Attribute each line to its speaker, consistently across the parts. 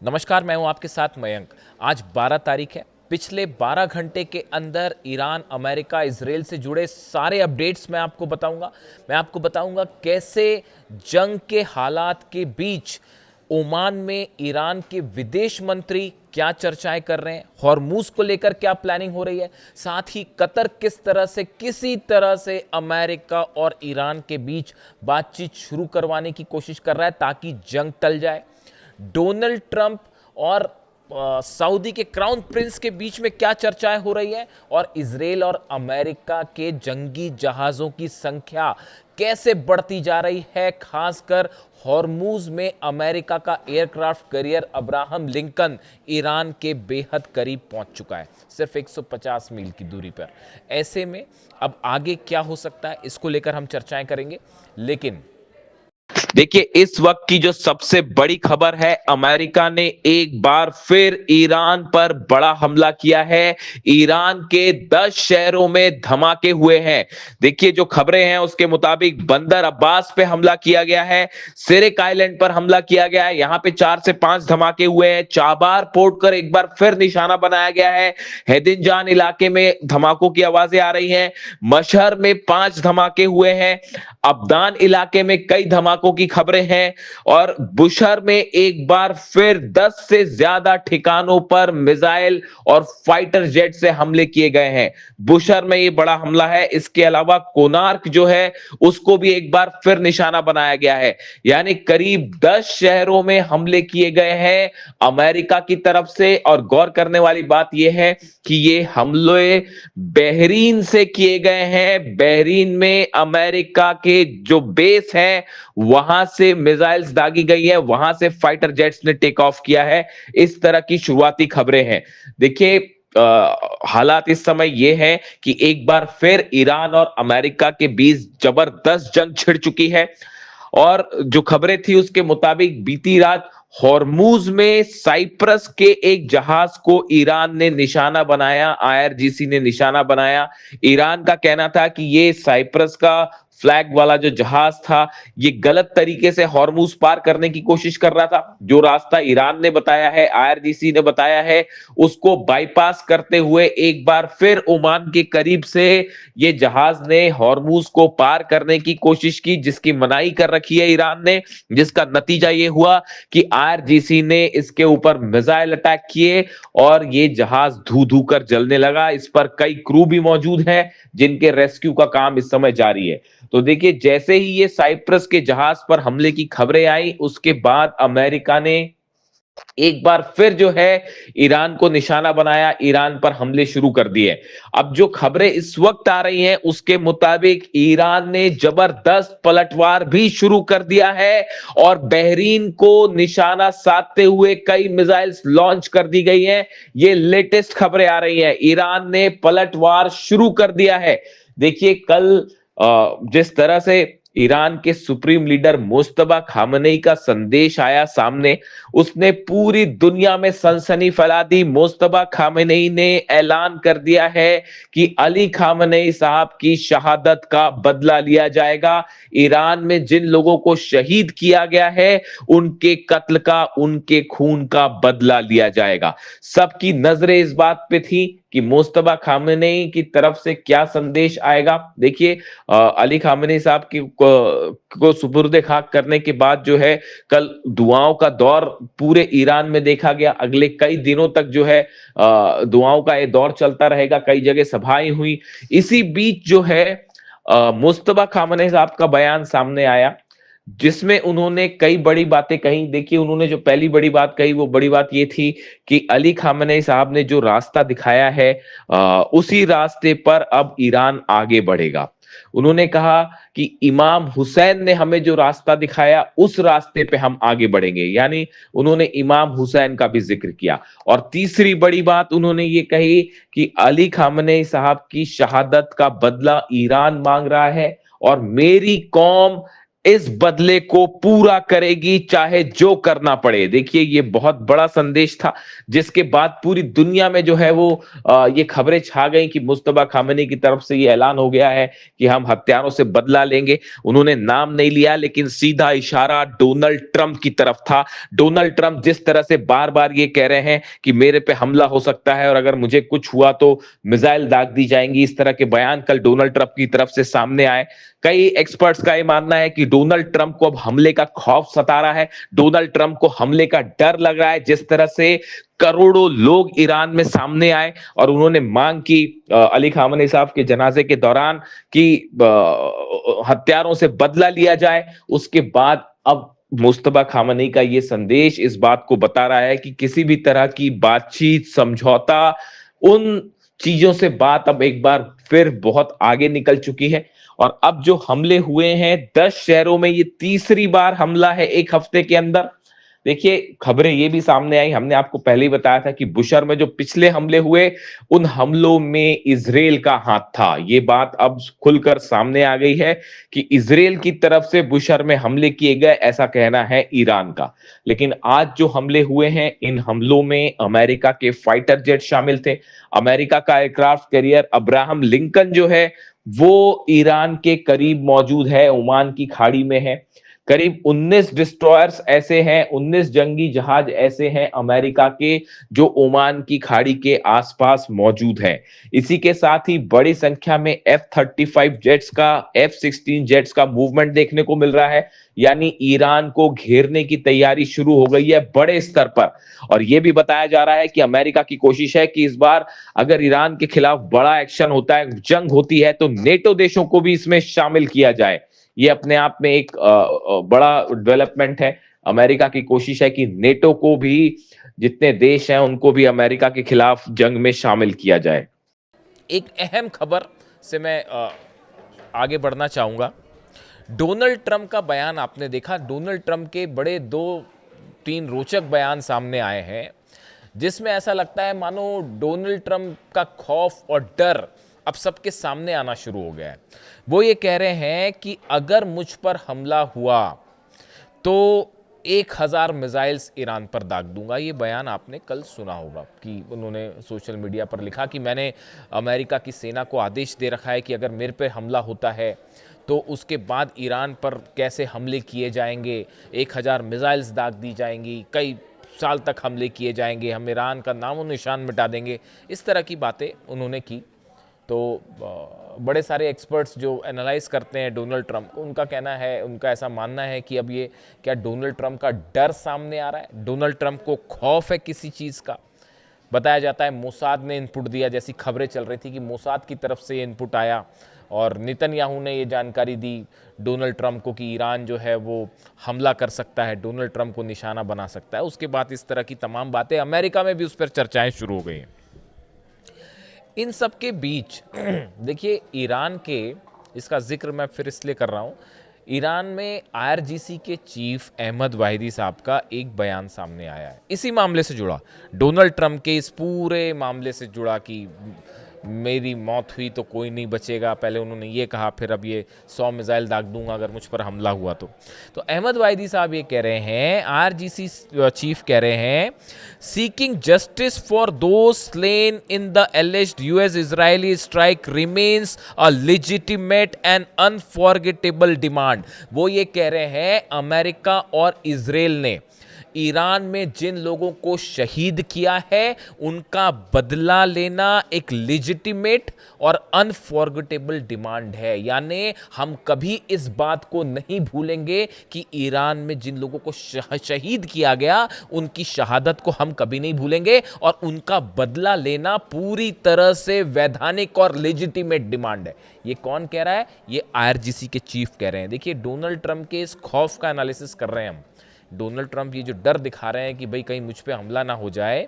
Speaker 1: नमस्कार, मैं हूं आपके साथ मयंक। आज 12 तारीख है। पिछले 12 घंटे के अंदर ईरान, अमेरिका, इजराइल से जुड़े सारे अपडेट्स मैं आपको बताऊंगा। कैसे जंग के हालात के बीच ओमान में ईरान के विदेश मंत्री क्या चर्चाएं कर रहे हैं, हॉर्मूज को लेकर क्या प्लानिंग हो रही है, साथ ही कतर किसी तरह से अमेरिका और ईरान के बीच बातचीत शुरू करवाने की कोशिश कर रहा है ताकि जंग टल जाए। डोनाल्ड ट्रंप और सऊदी के क्राउन प्रिंस के बीच में क्या चर्चाएं हो रही है और इजराइल और अमेरिका के जंगी जहाजों की संख्या कैसे बढ़ती जा रही है, खासकर हॉर्मूज में अमेरिका का aircraft carrier Abraham Lincoln Iran के बेहद करीब पहुंच चुका है, सिर्फ 150 मील की दूरी पर। ऐसे में अब आगे क्या हो सकता है, इसको लेकर हम चर्चाएं करेंगे। लेकिन
Speaker 2: देखिए, इस वक्त की जो सबसे बड़ी खबर है, अमेरिका ने एक बार फिर ईरान पर बड़ा हमला किया है। ईरान के 10 शहरों में धमाके हुए हैं। देखिए, जो खबरें हैं उसके मुताबिक बंदर अब्बास पे हमला किया गया है, सिरिक आइलैंड पर हमला किया गया है, यहां पे 4 से 5 धमाके हुए हैं। चाबार पोर्ट पर एक बार फिर निशाना बनाया गया है। हैदिनजान इलाके में धमाकों की आवाजें आ रही हैं। मशहर में 5 धमाके हुए हैं। अब्दान इलाके में कई धमाकों की खबरें हैं और बुशहर में एक बार फिर 10 से ज्यादा ठिकानों पर मिसाइल और फाइटर जेट से हमले किए गए हैं। बुशहर में ये बड़ा हमला है। इसके अलावा कोनार्क जो है उसको भी एक बार फिर निशाना बनाया गया है। यानी करीब 10 शहरों में हमले किए गए हैं अमेरिका की तरफ से। और गौर करने वाली बात यह है कि ये हमले बहरीन से किए गए हैं। बहरीन में अमेरिका के जो बेस है वहां से मिसाइल्स दागी गई है, वहां से फाइटर जेट्स ने टेक ऑफ किया है। इस तरह की शुरुआती खबरें हैं। देखिए, हालात इस समय यह है कि एक बार फिर ईरान और अमेरिका के बीच जबरदस्त जंग छिड़ चुकी है। और जो खबरें थी उसके मुताबिक बीती रात हॉर्मूज में साइप्रस के एक जहाज को ईरान ने निशाना बनाया, आईआरजीसी ने निशाना बनाया। ईरान का कहना था कि ये साइप्रस का फ्लैग वाला जो जहाज था ये गलत तरीके से हॉर्मूज पार करने की कोशिश कर रहा था। जो रास्ता ईरान ने बताया है, आईआरजीसी ने बताया है, उसको बाईपास करते हुए एक बार फिर ओमान के करीब से ये जहाज ने हॉर्मूज को पार करने की कोशिश की, जिसकी मनाही कर रखी है ईरान ने। जिसका नतीजा ये हुआ कि आईआरजीसी ने इसके ऊपर मिसाइल अटैक किए और ये जहाज धू धू कर जलने लगा। इस पर कई क्रू भी मौजूद हैं जिनके रेस्क्यू का काम इस समय जारी है। तो देखिए, जैसे ही ये साइप्रस के जहाज पर हमले की खबरें आई उसके बाद अमेरिका ने एक बार फिर जो है ईरान को निशाना बनाया, ईरान पर हमले शुरू कर दिए। अब जो खबरें इस वक्त आ रही हैं उसके मुताबिक ईरान ने जबरदस्त पलटवार भी शुरू कर दिया है और बहरीन को निशाना साधते हुए कई मिसाइल्स लॉन्च कर दी गई हैं। ये लेटेस्ट खबरें आ रही हैं। ईरान ने पलटवार शुरू कर दिया है। देखिए, कल जिस तरह से ईरान के सुप्रीम लीडर मुस्तफा खामनेई का संदेश आया सामने, उसने पूरी दुनिया में सनसनी फैला दी। मुस्तफा खामनेई ने ऐलान कर दिया है कि अली खामनेई साहब की शहादत का बदला लिया जाएगा। ईरान में जिन लोगों को शहीद किया गया है उनके कत्ल का, उनके खून का बदला लिया जाएगा। सबकी नजरें इस बात पे थी कि मुस्तफा खामनेई की तरफ से क्या संदेश आएगा। देखिए, अली खामनेई साहब की को सुपुर्दे खाक करने के बाद जो है कल दुआओं का दौर पूरे ईरान में देखा गया। अगले कई दिनों तक जो है दुआओं का ये दौर चलता रहेगा। कई जगह सभाएं हुई। इसी बीच जो है मुस्तफा खामनेई साहब का बयान सामने आया जिसमें उन्होंने कई बड़ी बातें कही। देखिए, उन्होंने जो पहली बड़ी बात कही वो बड़ी बात ये थी कि अली खामनेई साहब ने जो रास्ता दिखाया है उसी रास्ते पर अब ईरान आगे बढ़ेगा। उन्होंने कहा कि इमाम हुसैन ने हमें जो रास्ता दिखाया उस रास्ते पे हम आगे बढ़ेंगे। यानी उन्होंने इमाम हुसैन का भी जिक्र किया। और तीसरी बड़ी बात उन्होंने ये कही कि अली खामनेई साहब की शहादत का बदला ईरान मांग रहा है और मेरी कौम इस बदले को पूरा करेगी चाहे जो करना पड़े। देखिए ये बहुत बड़ा संदेश था जिसके बाद पूरी दुनिया में जो है वो ये खबरें छा गई कि मुस्तफा खामेनी की तरफ से ये ऐलान हो गया है कि हम हत्यारों से बदला लेंगे। उन्होंने नाम नहीं लिया लेकिन सीधा इशारा डोनाल्ड ट्रंप की तरफ था। डोनाल्ड ट्रंप जिस तरह से बार-बार ये कह रहे हैं कि मेरे पे हमला हो सकता है और अगर मुझे कुछ हुआ तो मिसाइल दाग दी जाएंगी, इस तरह के बयान कल डोनाल्ड ट्रंप की तरफ से सामने आए। कई एक्सपर्ट्स का यह मानना है कि डोनाल्ड ट्रंप को अब हमले का खौफ सता रहा है, डोनाल्ड ट्रंप को हमले का डर लग रहा है। जिस तरह से करोड़ों लोग ईरान में सामने आए और उन्होंने मांग की अली खामेनी साहब के जनाजे के दौरान कि हत्यारों से बदला लिया जाए, उसके बाद अब मुस्तफा खामेनी का ये संदेश इस बात को बता रहा है कि किसी भी तरह की बातचीत, समझौता, उन चीजों से बात अब एक बार फिर बहुत आगे निकल चुकी है। और अब जो हमले हुए हैं 10 शहरों में, ये तीसरी बार हमला है एक हफ्ते के अंदर। देखिए खबरें ये भी सामने आई, हमने आपको पहले ही बताया था कि बुशर में जो पिछले हमले हुए उन हमलों में इजराइल का हाथ था। ये बात अब खुलकर सामने आ गई है कि इजराइल की तरफ से बुशर में हमले किए गए, ऐसा कहना है ईरान का। लेकिन आज जो हमले हुए हैं इन हमलों में अमेरिका के फाइटर जेट शामिल थे। अमेरिका का एयरक्राफ्ट कैरियर अब्राहम लिंकन जो है वो ईरान के करीब मौजूद है, ओमान की खाड़ी में है। करीब 19 डिस्ट्रॉयर्स ऐसे हैं, 19 जंगी जहाज ऐसे हैं अमेरिका के जो ओमान की खाड़ी के आसपास मौजूद हैं। इसी के साथ ही बड़ी संख्या में F-35 जेट्स का, F-16 जेट्स का मूवमेंट देखने को मिल रहा है। यानी ईरान को घेरने की तैयारी शुरू हो गई है बड़े स्तर पर। और यह भी बताया जा रहा है कि अमेरिका की कोशिश है कि इस बार अगर ईरान के खिलाफ बड़ा एक्शन होता है, जंग होती है, तो नेटो देशों को भी इसमें शामिल किया जाए। ये अपने आप में एक बड़ा डेवलपमेंट है। अमेरिका की कोशिश है कि नेटो को भी, जितने देश हैं उनको भी अमेरिका के खिलाफ जंग में शामिल किया जाए।
Speaker 1: एक अहम खबर से मैं आगे बढ़ना चाहूँगा। डोनाल्ड ट्रंप का बयान आपने देखा। डोनाल्ड ट्रंप के बड़े 2-3 रोचक बयान सामने आए हैं जिसमें ऐसा लगता है मानो डोनाल्ड ट्रंप का खौफ और डर अब सबके सामने आना शुरू हो गया है। वो ये कह रहे हैं कि अगर मुझ पर हमला हुआ तो 1000 मिसाइल्स ईरान पर दाग दूंगा। ये बयान आपने कल सुना होगा कि उन्होंने सोशल मीडिया पर लिखा कि मैंने अमेरिका की सेना को आदेश दे रखा है कि अगर मेरे पे हमला होता है तो उसके बाद ईरान पर कैसे हमले किए जाएंगे, 1000 मिसाइल्स दाग दी जाएंगी, कई साल तक हमले किए जाएंगे, हम ईरान का नामो निशान मिटा देंगे। इस तरह की बातें उन्होंने की। तो बड़े सारे एक्सपर्ट्स जो एनालाइज करते हैं डोनाल्ड ट्रंप, उनका कहना है, उनका ऐसा मानना है कि अब ये क्या डोनाल्ड ट्रंप का डर सामने आ रहा है, डोनाल्ड ट्रंप को खौफ है किसी चीज़ का। बताया जाता है मोसाद ने इनपुट दिया, जैसी खबरें चल रही थी कि मोसाद की तरफ से इनपुट आया और नेतन्याहू ने ये जानकारी दी डोनाल्ड ट्रंप को कि ईरान जो है वो हमला कर सकता है, डोनाल्ड ट्रंप को निशाना बना सकता है। उसके बाद इस तरह की तमाम बातें अमेरिका में भी उस पर चर्चाएं शुरू हो गई हैं। इन सब के बीच देखिए ईरान के, इसका जिक्र मैं फिर इसलिए कर रहा हूँ, ईरान में आईआरजीसी के चीफ अहमद वाहिदी साहब का एक बयान सामने आया है इसी मामले से जुड़ा, डोनाल्ड ट्रंप के इस पूरे मामले से जुड़ा कि मेरी मौत हुई तो कोई नहीं बचेगा। पहले उन्होंने ये कहा, फिर अब ये 100 मिसाइल दाग दूंगा अगर मुझ पर हमला हुआ तो अहमद वाहिदी साहब ये कह रहे हैं, आरजीसी चीफ कह रहे हैं, seeking justice for those slain in the एलिज्ड US Israeli strike remains a legitimate and unforgettable demand. वो ये कह रहे हैं अमेरिका और इजराइल ने ईरान में जिन लोगों को शहीद किया है उनका बदला लेना एक लेजिटिमेट और अनफॉरगेटेबल डिमांड है। यानी हम कभी इस बात को नहीं भूलेंगे कि ईरान में जिन लोगों को शहीद किया गया उनकी शहादत को हम कभी नहीं भूलेंगे और उनका बदला लेना पूरी तरह से वैधानिक और लेजिटिमेट डिमांड है। ये कौन कह रहा है? ये आईआरजीसी के चीफ कह रहे हैं। देखिए डोनाल्ड ट्रंप के इस खौफ का एनालिसिस कर रहे हैं हम। डोनाल्ड ट्रंप ये जो डर दिखा रहे हैं कि भाई कहीं मुझ पे हमला ना हो जाए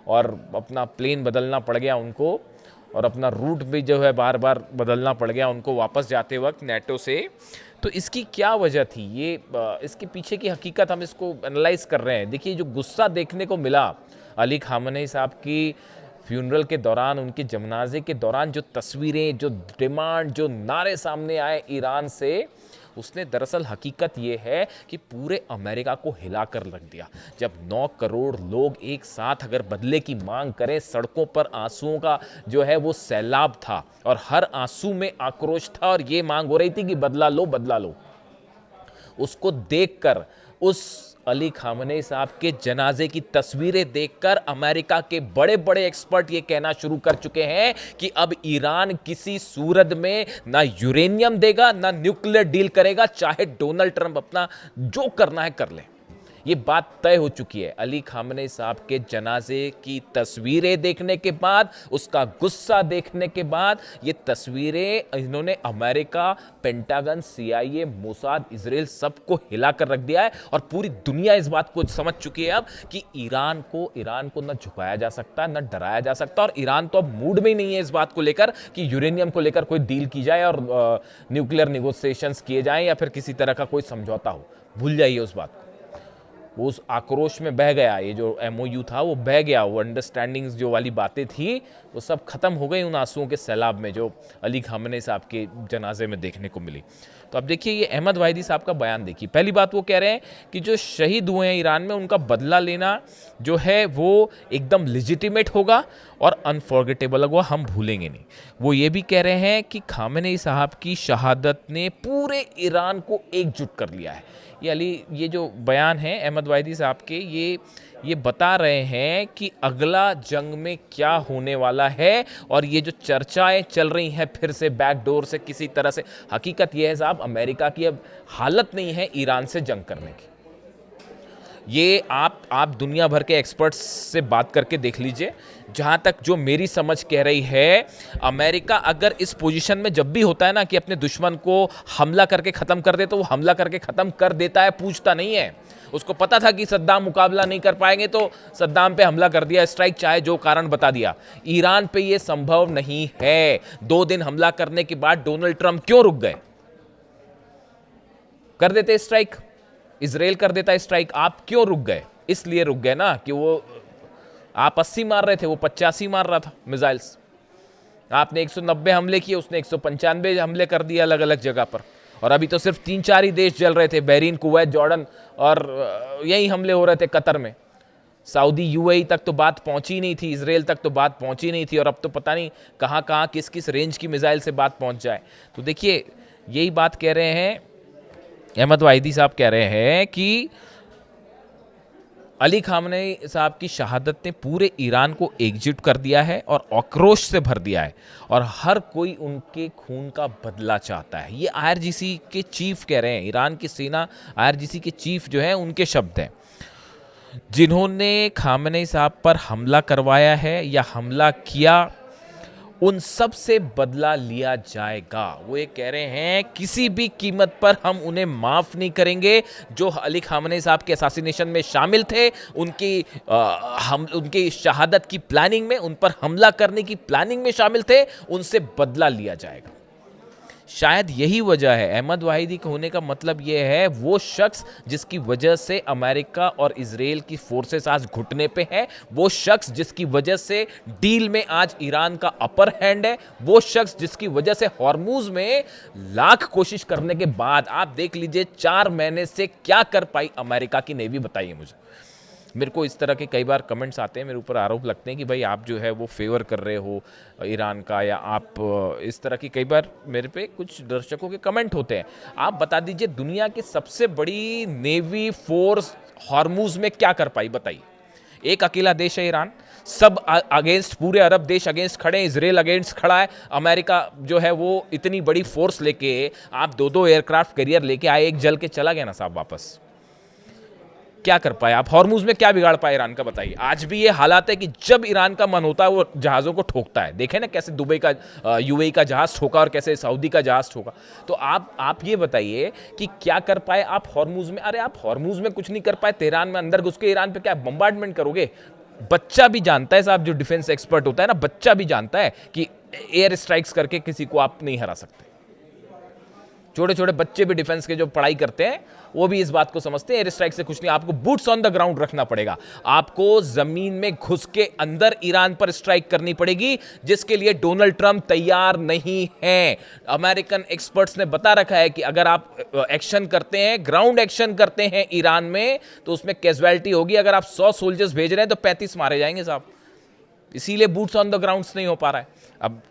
Speaker 1: और अपना प्लेन बदलना पड़ गया उनको और अपना रूट भी जो है बार बार बदलना पड़ गया उनको वापस जाते वक्त नेटो से, तो इसकी क्या वजह थी? ये इसके पीछे की हकीकत हम इसको एनालाइज कर रहे हैं। देखिए जो गुस्सा देखने को मिला अली खामेनी साहब की फ्यूनरल के दौरान, उनके जनाजे के दौरान, जो तस्वीरें, जो डिमांड, जो नारे सामने आए ईरान से, उसने दरअसल हकीकत ये है कि पूरे अमेरिका को हिला कर रख दिया। जब 9 करोड़ लोग एक साथ अगर बदले की मांग करें, सड़कों पर आंसुओं का जो है वो सैलाब था और हर आंसू में आक्रोश था और ये मांग हो रही थी कि बदला लो बदला लो। उसको देखकर, उस अली खामनेई साहब के जनाजे की तस्वीरें देखकर अमेरिका के बड़े बड़े एक्सपर्ट ये कहना शुरू कर चुके हैं कि अब ईरान किसी सूरत में ना यूरेनियम देगा ना न्यूक्लियर डील करेगा, चाहे डोनाल्ड ट्रंप अपना जो करना है कर ले। ये बात तय हो चुकी है। अली खामनेई साहब के जनाजे की तस्वीरें देखने के बाद, उसका गुस्सा देखने के बाद, ये तस्वीरें इन्होंने America, pentagon, CIA, Mossad, Israel सबको हिला कर रख दिया है और पूरी दुनिया इस बात को समझ चुकी है अब कि ईरान को न झुकाया जा सकता, न डराया जा सकता। और ईरान तो अब मूड में ही नहीं है इस बात को लेकर कि यूरेनियम को लेकर कोई डील की जाए और न्यूक्लियर निगोशिएशंस किए जाएं या फिर किसी तरह का कोई समझौता हो। भूल जाइए उस बात को। वो उस आक्रोश में बह गया, ये जो MOU था वो बह गया, वो अंडरस्टैंडिंग्स जो वाली बातें थी वो सब खत्म हो गई उन आंसुओं के सैलाब में जो अली खामनेई साहब के जनाजे में देखने को मिली। तो अब देखिए ये अहमद वाहिदी साहब का बयान देखिए। पहली बात वो कह रहे हैं कि जो शहीद हुए हैं ईरान में उनका बदला लेना जो है वो एकदम लेजिटिमेट होगा और अनफॉरगेटेबल होगा, हम भूलेंगे नहीं। वो ये भी कह रहे हैं कि खामनेई साहब की शहादत ने पूरे ईरान को एकजुट कर लिया है। ये जो बयान है अहमद वाहिदी साहब के, ये बता रहे हैं कि अगला जंग में क्या होने वाला है। और ये जो चर्चाएं चल रही हैं फिर से बैकडोर से किसी तरह से, हकीकत ये है साहब अमेरिका की अब हालत नहीं है ईरान से जंग करने की। ये आप दुनिया भर के एक्सपर्ट्स से बात करके देख लीजिए। जहाँ तक जो मेरी समझ कह रही है, अमेरिका अगर इस पोजीशन में जब भी होता है ना कि अपने दुश्मन को हमला करके ख़त्म कर दे, तो वो हमला करके ख़त्म कर देता है, पूछता नहीं है। उसको पता था कि सद्दाम मुकाबला नहीं कर पाएंगे तो सद्दाम पे हमला कर दिया, स्ट्राइक, चाहे जो कारण बता दिया। ईरान पे ये संभव नहीं है। 2 दिन हमला करने के बाद डोनाल्ड ट्रंप क्यों रुक गए? कर देते स्ट्राइक, इजराइल कर देता स्ट्राइक, आप क्यों रुक गए? इसलिए रुक गए ना कि वो आप 80 मार रहे थे, वो 85 मार रहा था मिसाइल्स। आपने 190 हमले किए, उसने 195 हमले कर दिए अलग अलग जगह पर। और अभी तो सिर्फ 3-4 ही देश जल रहे थे, बहरीन, कुवैत, जॉर्डन, और यही हमले हो रहे थे कतर में। सऊदी, UAE तक तो बात पहुंची नहीं थी, इजराइल तक तो बात पहुंची नहीं थी, और अब तो पता नहीं कहाँ कहाँ किस किस रेंज की मिसाइल से बात पहुंच जाए। तो देखिए यही बात कह रहे हैं अहमद वाहिदी साहब, कह रहे हैं कि अली खामनेई साहब की शहादत ने पूरे ईरान को एकजुट कर दिया है और आक्रोश से भर दिया है और हर कोई उनके खून का बदला चाहता है। ये IRGC के चीफ कह रहे हैं, ईरान की सेना IRGC के चीफ जो है उनके शब्द हैं, जिन्होंने खामनेई साहब पर हमला करवाया है या हमला किया, उन सब से बदला लिया जाएगा। वो ये कह रहे हैं किसी भी कीमत पर हम उन्हें माफ़ नहीं करेंगे। जो अली खामनेई साहब के असैसिनेशन में शामिल थे, उनकी शहादत की प्लानिंग में, उन पर हमला करने की प्लानिंग में शामिल थे, उनसे बदला लिया जाएगा। शायद यही वजह है, अहमद वाहिदी के होने का मतलब यह है, वो शख्स जिसकी वजह से अमेरिका और इजराइल की फोर्सेस आज घुटने पे है, वो शख्स जिसकी वजह से डील में आज ईरान का अपर हैंड है, वो शख्स जिसकी वजह से हॉर्मूज में लाख कोशिश करने के बाद आप देख लीजिए 4 महीने से क्या कर पाई अमेरिका की नेवी, बताइए मुझे। मेरे को इस तरह के कई बार कमेंट्स आते हैं, मेरे ऊपर आरोप लगते हैं कि भाई आप जो है वो फेवर कर रहे हो ईरान का, या आप इस तरह की कई बार मेरे पे कुछ दर्शकों के कमेंट होते हैं। आप बता दीजिए दुनिया की सबसे बड़ी नेवी फोर्स हॉर्मूज में क्या कर पाई, बताइए। एक अकेला देश है ईरान, सब अगेंस्ट, पूरे अरब देश अगेंस्ट खड़े हैं, इजराइल अगेंस्ट खड़ा है, अमेरिका जो है वो इतनी बड़ी फोर्स लेके, आप 2-2 एयरक्राफ्ट कैरियर लेके आए, एक जल के चला गया ना साहब वापस। क्या कर पाए आप? हॉर्मूज में क्या बिगाड़ पाए ईरान का, बताइए। आज भी ये हालात है कि जब ईरान का मन होता है वो जहाज़ों को ठोकता है। देखें ना कैसे दुबई का UAE का जहाज़ ठोका और कैसे सऊदी का जहाज़ ठोका। तो आप ये बताइए कि क्या कर पाए आप हॉर्मूज में? अरे आप हॉर्मूज में कुछ नहीं कर पाए, तेहरान में अंदर घुस के ईरान पे क्या बम्बार्डमेंट करोगे? बच्चा भी जानता है साहब, जो डिफेंस एक्सपर्ट होता है ना, बच्चा भी जानता है कि एयर स्ट्राइक्स करके किसी को आप नहीं हरा सकते। छोटे छोटे बच्चे भी डिफेंस के जो पढ़ाई करते हैं वो भी इस बात को समझते हैं एयर स्ट्राइक से कुछ नहीं, आपको बूट्स ऑन द ग्राउंड रखना पड़ेगा, आपको जमीन में घुस के अंदर ईरान पर स्ट्राइक करनी पड़ेगी, जिसके लिए डोनाल्ड ट्रंप तैयार नहीं है। अमेरिकन एक्सपर्ट्स ने बता रखा है कि अगर आप एक्शन करते हैं, ग्राउंड एक्शन करते हैं ईरान में, तो उसमें कैजुअलिटी होगी। अगर आप 100 सोल्जर्स भेज रहे हैं तो 35 मारे जाएंगे साहब। इसीलिए बूट्स ऑन द ग्राउंड्स नहीं हो पा रहा है। अब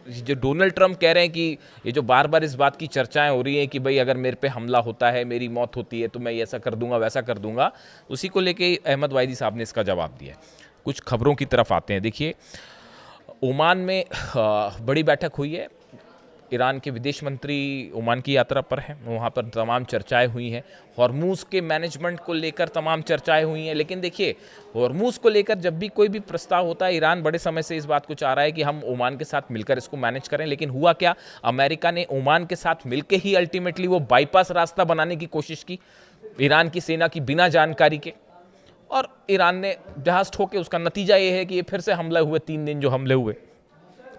Speaker 1: जो डोनाल्ड ट्रंप कह रहे हैं कि ये जो बार बार इस बात की चर्चाएं हो रही हैं कि भाई अगर मेरे पे हमला होता है, मेरी मौत होती है, तो मैं ऐसा कर दूंगा वैसा कर दूंगा, उसी को लेके अहमद वाहिदी साहब ने इसका जवाब दिया है। कुछ खबरों की तरफ आते हैं। देखिए, ओमान में बड़ी बैठक हुई है, ईरान के विदेश मंत्री ओमान की यात्रा पर हैं, वहाँ पर तमाम चर्चाएं हुई हैं, हॉर्मूज़ के मैनेजमेंट को लेकर तमाम चर्चाएं हुई हैं। लेकिन देखिए, हॉर्मूज़ को लेकर जब भी कोई भी प्रस्ताव होता है, ईरान बड़े समय से इस बात को चाह रहा है कि हम ओमान के साथ मिलकर इसको मैनेज करें। लेकिन हुआ क्या, अमेरिका ने ओमान के साथ मिलकर ही अल्टीमेटली वो बाईपास रास्ता बनाने की कोशिश की ईरान की सेना की बिना जानकारी के, और ईरान ने जहाज ठोके। उसका नतीजा ये है कि ये फिर से हमले हुए, 3 दिन जो हमले हुए।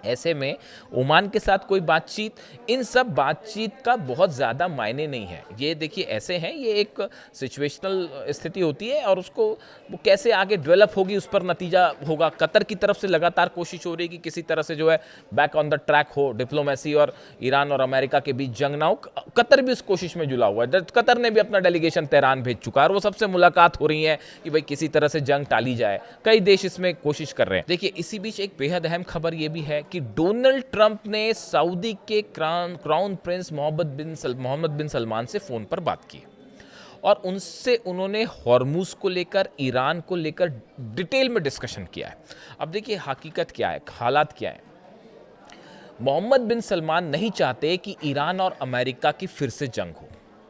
Speaker 1: ऐसे में ओमान के साथ कोई बातचीत, इन सब बातचीत का बहुत ज़्यादा मायने नहीं है। ये देखिए ऐसे हैं, ये एक सिचुएशनल स्थिति होती है और उसको वो कैसे आगे डेवलप होगी उस पर नतीजा होगा। कतर की तरफ से लगातार कोशिश हो रही है कि किसी तरह से जो है बैक ऑन द ट्रैक हो डिप्लोमेसी, और ईरान और अमेरिका के बीच जंग ना हो। कतर भी उस कोशिश में जुला हुआ है। कतर ने भी अपना डेलीगेशन तेहरान भेज चुका है और वो सबसे मुलाकात हो रही है कि भाई किसी तरह से जंग टाली जाए। कई देश इसमें कोशिश कर रहे हैं। देखिए, इसी बीच एक बेहद अहम खबर ये भी है कि डोनाल्ड ट्रंप ने सऊदी के क्राउन प्रिंस मोहम्मद बिन सलमान से फोन पर बात की और उनसे उन्होंने हॉर्मूज को लेकर, ईरान को लेकर डिटेल में डिस्कशन किया है। अब देखिए हकीकत क्या है, हालात क्या है। मोहम्मद बिन सलमान नहीं चाहते कि ईरान और अमेरिका की फिर से जंग हो।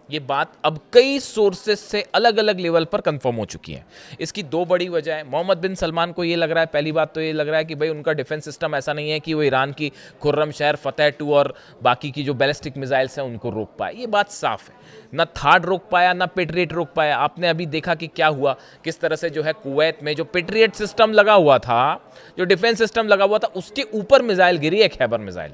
Speaker 1: ये बात अब कई सोर्सेस से अलग अलग लेवल पर कंफर्म हो चुकी है। इसकी 2 बड़ी वजह है। मोहम्मद बिन सलमान को ये लग रहा है, पहली बात तो ये लग रहा है कि भाई उनका डिफेंस सिस्टम ऐसा नहीं है कि वो ईरान की खुर्रम शहर, फतेह 2 और बाकी की जो बैलिस्टिक मिसाइल्स हैं उनको रोक पाए। ये बात साफ है। ना थाड रोक पाया, ना पेट्रियट रोक पाया। आपने अभी देखा कि क्या हुआ, किस तरह से जो है कुवैत में जो पेट्रियट सिस्टम लगा हुआ था, जो डिफेंस सिस्टम लगा हुआ था, उसके ऊपर मिसाइल गिरी है, खैबर मिसाइल।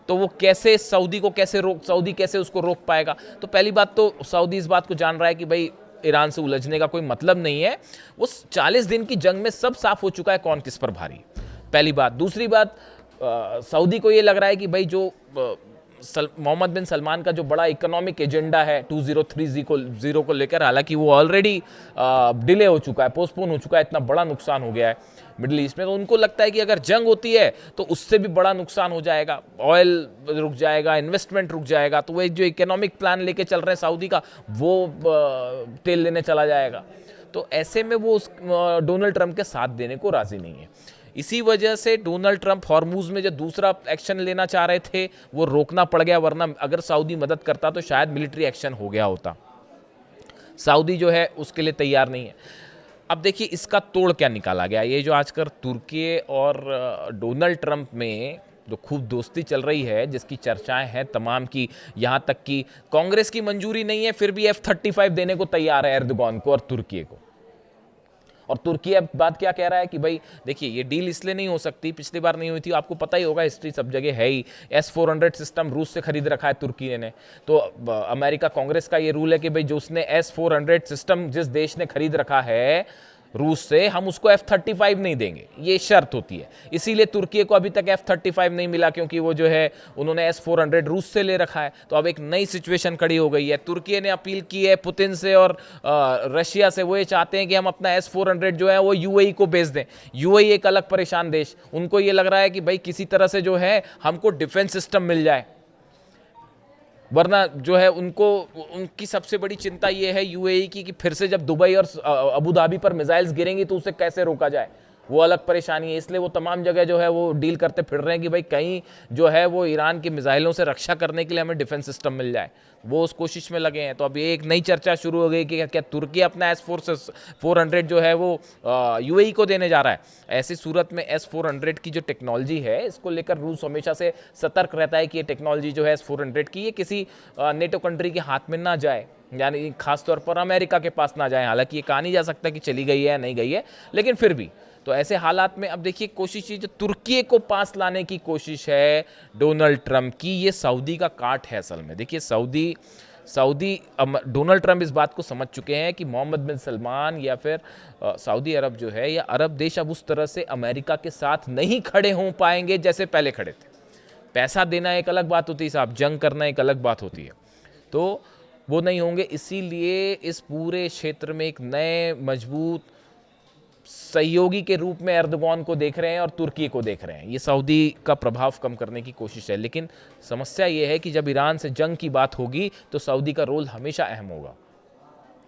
Speaker 1: तो वो कैसे सऊदी कैसे उसको रोक पाएगा। तो पहली बात तो सऊदी इस बात को जान रहा है कि भाई ईरान से उलझने का कोई मतलब नहीं है। वो 40 दिन की जंग में सब साफ हो चुका है कौन किस पर भारी, पहली बात। दूसरी बात, सऊदी को ये लग रहा है कि भाई जो मोहम्मद बिन सलमान का जो बड़ा इकोनॉमिक एजेंडा है 2030 को लेकर, हालांकि वो ऑलरेडी डिले हो चुका है, पोस्टपोन हो चुका है, इतना बड़ा नुकसान हो गया है मिडिल ईस्ट में। तो उनको लगता है कि अगर जंग होती है तो उससे भी बड़ा नुकसान हो जाएगा, ऑयल रुक जाएगा, इन्वेस्टमेंट रुक जाएगा। तो वो जो इकोनॉमिक प्लान लेके चल रहे हैं सऊदी का, वो तेल लेने चला जाएगा। तो ऐसे में वो डोनाल्ड ट्रंप के साथ देने को राजी नहीं है। इसी वजह से डोनाल्ड ट्रंप हॉर्मूज में जो दूसरा एक्शन लेना चाह रहे थे वो रोकना पड़ गया, वरना अगर सऊदी मदद करता तो शायद मिलिट्री एक्शन हो गया होता। सऊदी जो है उसके लिए तैयार नहीं है। अब देखिए इसका तोड़ क्या निकाला गया। ये जो आजकल तुर्की और डोनाल्ड ट्रंप में जो खूब दोस्ती चल रही है, जिसकी चर्चाएं हैं तमाम की, यहाँ तक कि कांग्रेस की मंजूरी नहीं है फिर भी F-35 देने को तैयार है एर्दोगान को और तुर्की को। और तुर्की अब बात क्या कह रहा है कि भाई देखिए ये डील इसलिए नहीं हो सकती, पिछली बार नहीं हुई थी, आपको पता ही होगा, हिस्ट्री सब जगह है ही। S-400 सिस्टम रूस से खरीद रखा है तुर्की ने। तो अमेरिका कांग्रेस का ये रूल है कि भाई जो उसने S-400 सिस्टम जिस देश ने खरीद रखा है रूस से, हम उसको F-35 नहीं देंगे, ये शर्त होती है। इसीलिए तुर्की को अभी तक F-35 नहीं मिला, क्योंकि वो जो है उन्होंने S-400 रूस से ले रखा है। तो अब एक नई सिचुएशन खड़ी हो गई है। तुर्की ने अपील की है पुतिन से और रशिया से, वो ये चाहते हैं कि हम अपना S-400 जो है वो UAE को बेच दें। UAE एक अलग परेशान देश, उनको ये लग रहा है कि भाई किसी तरह से जो है हमको डिफेंस सिस्टम मिल जाए, वरना जो है उनकी सबसे बड़ी चिंता ये है UAE की कि फिर से जब दुबई और अबू धाबी पर मिसाइल्स गिरेंगी तो उसे कैसे रोका जाए, वो अलग परेशानी है। इसलिए वो तमाम जगह जो है वो डील करते फिर रहे हैं कि भाई कहीं जो है वो ईरान की मिसाइलों से रक्षा करने के लिए हमें डिफेंस सिस्टम मिल जाए, वो उस कोशिश में लगे हैं। तो अब ये एक नई चर्चा शुरू हो गई कि क्या तुर्की अपना S-400 जो है वो UAE को देने जा रहा है। ऐसी सूरत में S-400 की जो टेक्नोलॉजी है, इसको लेकर रूस हमेशा से सतर्क रहता है कि ये टेक्नोलॉजी जो है S-400 की, ये किसी नेटो कंट्री के हाथ में ना जाए, यानी खासतौर पर अमेरिका के पास ना जाए। हालांकि ये कहा नहीं जा सकता कि चली गई है या नहीं गई है, लेकिन फिर भी तो ऐसे हालात में अब देखिए कोशिश ये जो तुर्की को पास लाने की कोशिश है डोनाल्ड ट्रंप की, ये सऊदी का काट है असल में। देखिए डोनाल्ड ट्रंप इस बात को समझ चुके हैं कि मोहम्मद बिन सलमान या फिर सऊदी अरब जो है या अरब देश अब उस तरह से अमेरिका के साथ नहीं खड़े हो पाएंगे जैसे पहले खड़े थे। पैसा देना एक अलग बात होती है साहब, जंग करना एक अलग बात होती है, तो वो नहीं होंगे। इसीलिए इस पूरे क्षेत्र में एक नए मजबूत सहयोगी के रूप में एर्दोगान को देख रहे हैं और तुर्की को देख रहे हैं। ये सऊदी का प्रभाव कम करने की कोशिश है, लेकिन समस्या ये है कि जब ईरान से जंग की बात होगी तो सऊदी का रोल हमेशा अहम होगा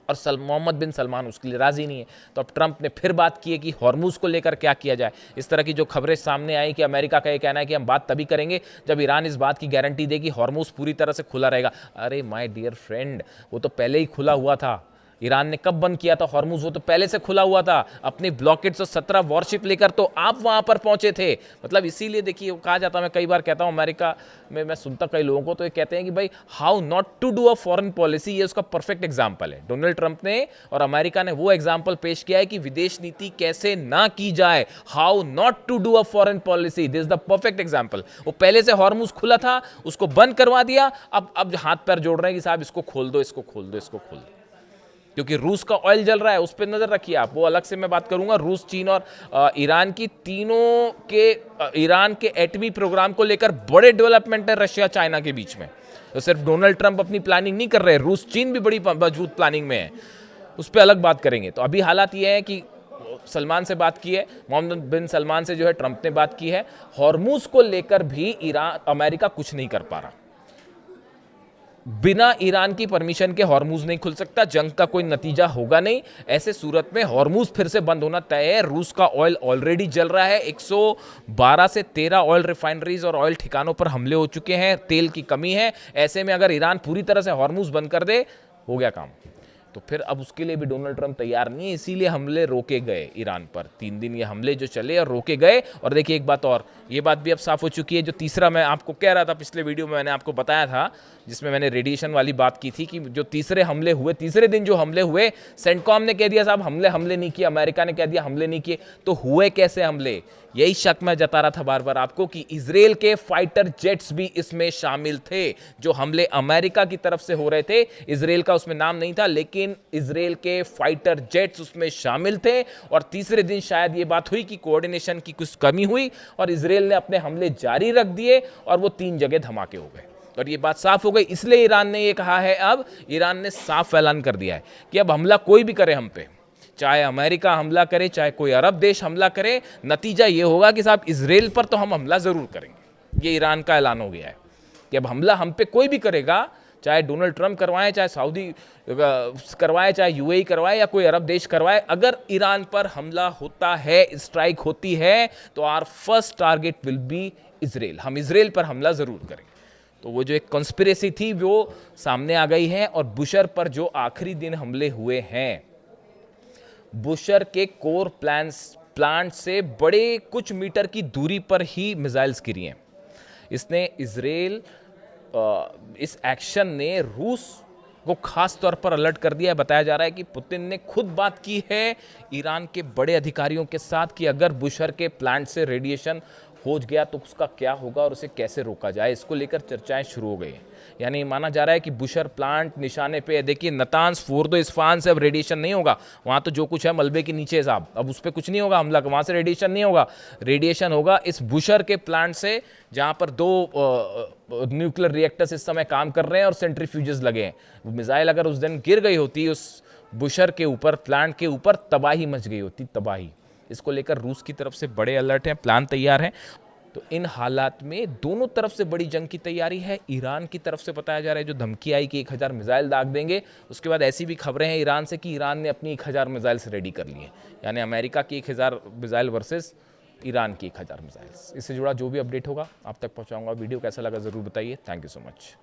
Speaker 1: और मोहम्मद बिन सलमान उसके लिए राजी नहीं है। तो अब ट्रंप ने फिर बात की है कि हॉर्मूज को लेकर क्या किया जाए। इस तरह की जो खबरें सामने आई कि अमेरिका का ये कहना है कि हम बात तभी करेंगे जब ईरान इस बात की गारंटी देगी हॉर्मूज पूरी तरह से खुला रहेगा। अरे माय डियर फ्रेंड, वो तो पहले ही खुला हुआ था। ईरान ने कब बंद किया था हॉर्मूज? वो तो पहले से खुला हुआ था। अपनी ब्लॉकेट्स और 17 वॉरशिप लेकर तो आप वहां पर पहुंचे थे। मतलब इसीलिए देखिए कहा जाता, मैं कई बार कहता हूं अमेरिका में, मैं सुनता कई लोगों को, तो ये कहते हैं कि भाई how not to do a foreign policy, ये उसका परफेक्ट एग्जाम्पल है। डोनाल्ड ट्रंप ने और अमेरिका ने वो एग्जाम्पल पेश किया है कि विदेश नीति कैसे ना की जाए, how not to do a foreign policy, this is the perfect example. वो पहले से हॉर्मूज खुला था, उसको बंद करवा दिया, अब हाथ पैर जोड़ रहे हैं कि साहब इसको खोल दो, इसको खोल दो, इसको खोल दो, क्योंकि रूस का ऑयल जल रहा है, उस पर नजर रखिए आप। वो अलग से मैं बात करूंगा। रूस, चीन और ईरान की तीनों के ईरान के एटमी प्रोग्राम को लेकर बड़े डेवलपमेंट है रशिया चाइना के बीच में। तो सिर्फ डोनाल्ड ट्रंप अपनी प्लानिंग नहीं कर रहे, रूस चीन भी बड़ी मजबूत प्लानिंग में है, उस पर अलग बात करेंगे। तो अभी हालात ये है कि सलमान से बात की है, मोहम्मद बिन सलमान से जो है ट्रंप ने बात की है। हॉर्मूज को लेकर भी अमेरिका कुछ नहीं कर पा रहा। बिना ईरान की परमिशन के हॉर्मूज नहीं खुल सकता, जंग का कोई नतीजा होगा नहीं। ऐसे सूरत में हॉर्मूज फिर से बंद होना तय है। रूस का ऑयल ऑलरेडी जल रहा है, 112 से 13 ऑयल रिफाइनरीज और ऑयल ठिकानों पर हमले हो चुके हैं, तेल की कमी है। ऐसे में अगर ईरान पूरी तरह से हॉर्मूज बंद कर दे, हो गया काम। तो फिर अब उसके लिए भी डोनाल्ड ट्रंप तैयार नहीं है, इसीलिए हमले रोके गए ईरान पर। 3 दिन ये हमले जो चले और रोके गए। और देखिए एक बात और, ये बात भी अब साफ हो चुकी है। जो तीसरा मैं आपको कह रहा था पिछले वीडियो में, मैंने आपको बताया था, जिसमें मैंने रेडिएशन वाली बात की थी, कि जो तीसरे हमले हुए, तीसरे दिन जो हमले हुए, सेंटकॉम ने कह दिया साहब हमले नहीं किए, अमेरिका ने कह दिया हमले नहीं किए। तो हुए कैसे हमले? यही शक मैं जता रहा था बार बार आपको कि इजराइल के फाइटर जेट्स भी इसमें शामिल थे। जो हमले अमेरिका की तरफ से हो रहे थे, इजराइल का उसमें नाम नहीं था, लेकिन इजराइल के फाइटर जेट्स उसमें शामिल थे। और तीसरे दिन शायद ये बात हुई कि कोऑर्डिनेशन की कुछ कमी हुई और इजराइल ने अपने हमले जारी रख दिए और वो 3 जगह धमाके हो गए और ये बात साफ हो गई। इसलिए ईरान ने ये कहा है, अब ईरान ने साफ ऐलान कर दिया है कि अब हमला कोई भी करे हम पे, चाहे अमेरिका हमला करे, चाहे कोई अरब देश हमला करे, नतीजा ये होगा कि साहब इजराइल पर तो हम हमला जरूर करेंगे। ये ईरान का ऐलान हो गया है कि अब हमला हम पे कोई भी करेगा, चाहे डोनाल्ड ट्रंप करवाएं, चाहे सऊदी करवाए, चाहे यूएई करवाए या कोई अरब देश करवाए, अगर ईरान पर हमला होता है, स्ट्राइक होती है, तो our first target will be Israel. हम इजराइल पर हमला जरूर करेंगे। तो वो जो एक कॉन्स्पिरेसी थी वो सामने आ गई है। और बुशर पर जो आखिरी दिन हमले हुए हैं, बुशर के कोर प्लांट से बड़े कुछ मीटर की दूरी पर ही मिसाइल्स गिरी हैं। इसने इजराइल, इस एक्शन ने रूस को खास तौर पर अलर्ट कर दिया है। बताया जा रहा है कि पुतिन ने खुद बात की है ईरान के बड़े अधिकारियों के साथ कि अगर बुशर के प्लांट से रेडिएशन हो गया तो उसका क्या होगा और उसे कैसे रोका जाए, इसको लेकर चर्चाएं शुरू हो गई हैं। यानी माना जा रहा है कि बुशर प्लांट निशाने पे है। देखिए नतांज, फोर्दो, इस्फहान से अब रेडिएशन नहीं होगा, वहाँ तो जो कुछ है मलबे के नीचे साहब, अब उस पर कुछ नहीं होगा हमला, वहाँ से रेडिएशन नहीं होगा। रेडिएशन होगा इस बुशर के प्लांट से, जहाँ पर 2 न्यूक्लियर रिएक्टर्स इस समय काम कर रहे हैं और सेंट्रीफ्यूजेस लगे हैं। मिसाइल अगर उस दिन गिर गई होती उस बुशर के ऊपर, प्लांट के ऊपर, तबाही मच गई होती, तबाही। इसको लेकर रूस की तरफ से बड़े अलर्ट हैं, प्लान तैयार हैं। तो इन हालात में दोनों तरफ से बड़ी जंग की तैयारी है। ईरान की तरफ से बताया जा रहा है, जो धमकी आई कि 1000 मिसाइल दाग देंगे, उसके बाद ऐसी भी खबरें हैं ईरान से कि ईरान ने अपनी 1000 मिसाइल्स रेडी कर ली हैं। यानी अमेरिका की 1000 मिसाइल वर्सेस ईरान की 1000 मिसाइल्स। इससे जुड़ा जो भी अपडेट होगा आप तक पहुंचाऊंगा। वीडियो कैसा लगा ज़रूर बताइए। Thank you so much.